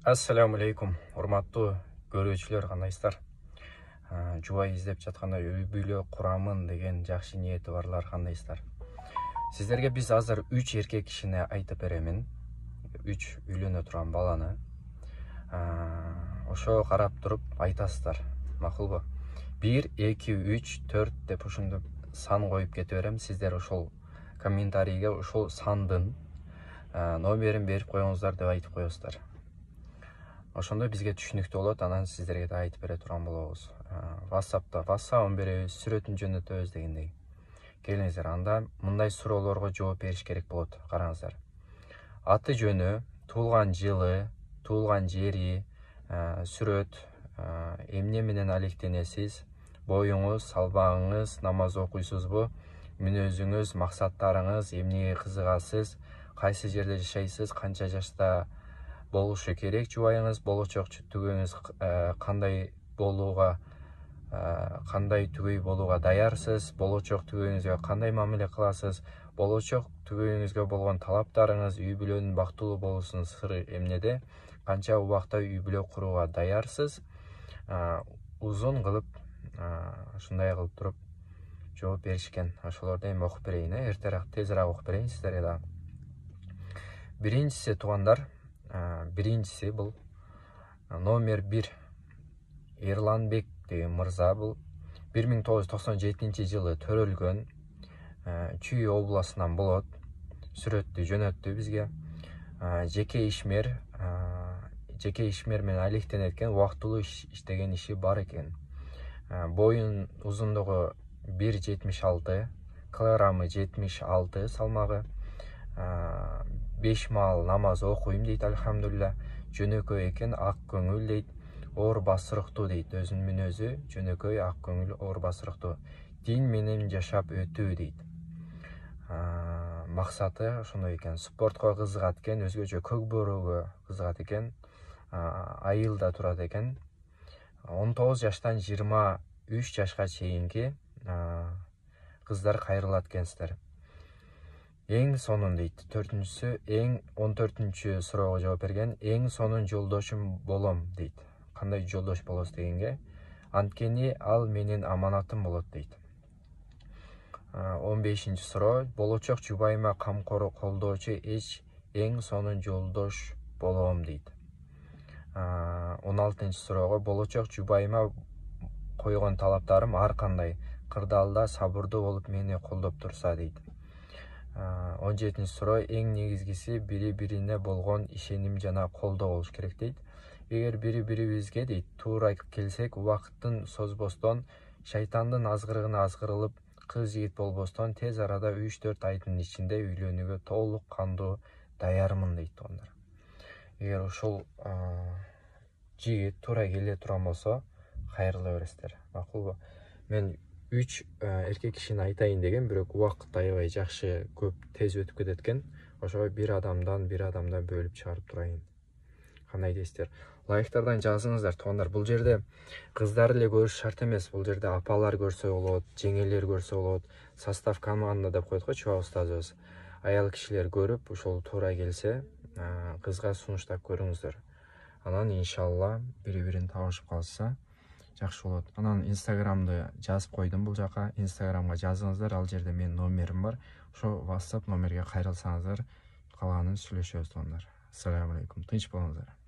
Ассаламу алейкум, урматтуу көрүүчүлөр, кандайсыздар? Жубай издеп жатканда үй бүлө курамын деген жакшы ниети барлар, кандайсыздар? Сиздерге биз азыр 3 эркек кишини айтып беремин. 3 үйлөнө турган баланы. Ошо карап туруп айтасыздар, макулбу? 1, 2, 3, 4 деп ушунду сан коюп кете берем. Сиздер ошол комментарийге ошол сандын номерин берип коюңуздар деп айтып коесуздар. Ошондо бизге түшүнүктүү болот, анан сиздерге да айтып бере турган болобуз. WhatsApp'та WhatsApp беребиз, сүрөтүн жөнөтөбүз дегендей. Келиңиздер, анда мындай суроолорго жооп бериш керек болот. Караңыздар. Аты жөнү, туулган жылы, туулган жери, сүрөт, эмне менен алектенесиз, боюңуз, салбагыңыз, намаз окуйсузбу, мүнөзүңүз, максаттарыңыз, эмнеге кызыгасыз, кайсы жерде жашайсыз, канча жашта болушу керек жубайыңыз, болочок түгөйүңүз кандай түгөй болууга даярсыз, болочок түгөйүңүзгө кандай мамиле кыласыз, болочок түгөйүңүзгө болгон талаптарыңыз, үй бүлөнүн бактылуу болуусунун сыры эмнеде, канча убакта үй бүлө курууга даярсыз, узун кылып ушундай кылып туруп жооп беришкен. Ошолорду эми окуп берейин, эртерээк тезирээк окуп берейин сиздерге да. Биринчиси туугандар, биринчиси бул номер 1 Эрланбек деген мырза. Бул 1997 жылы төрөлгөн, Чүй областынан болот. Сүрөттү жөнөттү бизге. Жеке ишмер менен алектенет экен, убактылуу иштеген иши бар экен. Боюн узундугу 1,76, килограммы 76 салмагы. 5 маал намаз окуйм дейт, алхамдулилля. Жөнөкөй экен, ак көңүл дейт. Оор басырыктуу дейт. Өзүнүн мүнөзү жөнөкөй, ак көңүл, оор басырыктуу. Дин менен жашап өтүү дейт. Максаты ошондой экен. Спортко кызыгат экен, өзгөчө көк бөрөгө кызыгат экен. Айылда турат экен. 19 жаштан 23 жашка чейинки кыздар кайрылат экенсиздер. Эң сонун дейт. 14-чү суроого жооп берген. Эң сонун жолдошум болом дейт. Кандай жолдош болосуз дегенге, анткени ал менин аманатым болот дейт. 15-чи суроо, болочок жубайыма камкор колдоочу эң сонун жолдош болом дейт. 16-чы суроого, болочок жубайыма койгон талаптарым ар кандай, кырдаалда сабырдуу болуп мени колдоп турса дейт. 17-чи суроо, эң негизгиси бири-бирине болгон ишеним жана колдоо болуш керек дейт. Эгер бири-бирибизге дейт туура келсек, убакыттын созбостон, шайтандын азгырыгына азгырылып, кыз жигит болбостон, тез арада 3-4 айдын ичинде үйлөнүүгө толук кандуу даярмын дейт туугандар. Эгер ушул жигит туура келе турган болсо, кайрыла бересиздер. Макулбу? Мен 3 эркек кишини айтайын деген, бирок убакыт аябай жакшы көп тез өтүп кетет экен. Ошого бир адамдан бөлүп чыгарып турайын. Кандай дейсиздер? Лайктардан жазыңыздар туугандар. Бул жерде кыздар эле көрүш шарт эмес. Бул жерде апалар көрсө болот, жеңелер көрсө болот. Состав команда деп койдук го Чуба устазыбыз. Аял кишилер көрүп, ошол туура келсе, кызга сунуштап көрүңүздөр. Анан иншалла бири-бирин табышып калса жакшы болот. Анан инстаграмды жазып койдум бул жака. Инстаграмга жазыңыздар, ал жерде менин номерим бар. Ошо WhatsApp номерге кайрылсаңыздар, калганын сүйлөшөбүз туугандар. Ассаламу алейкум. Тынч болуңуздар.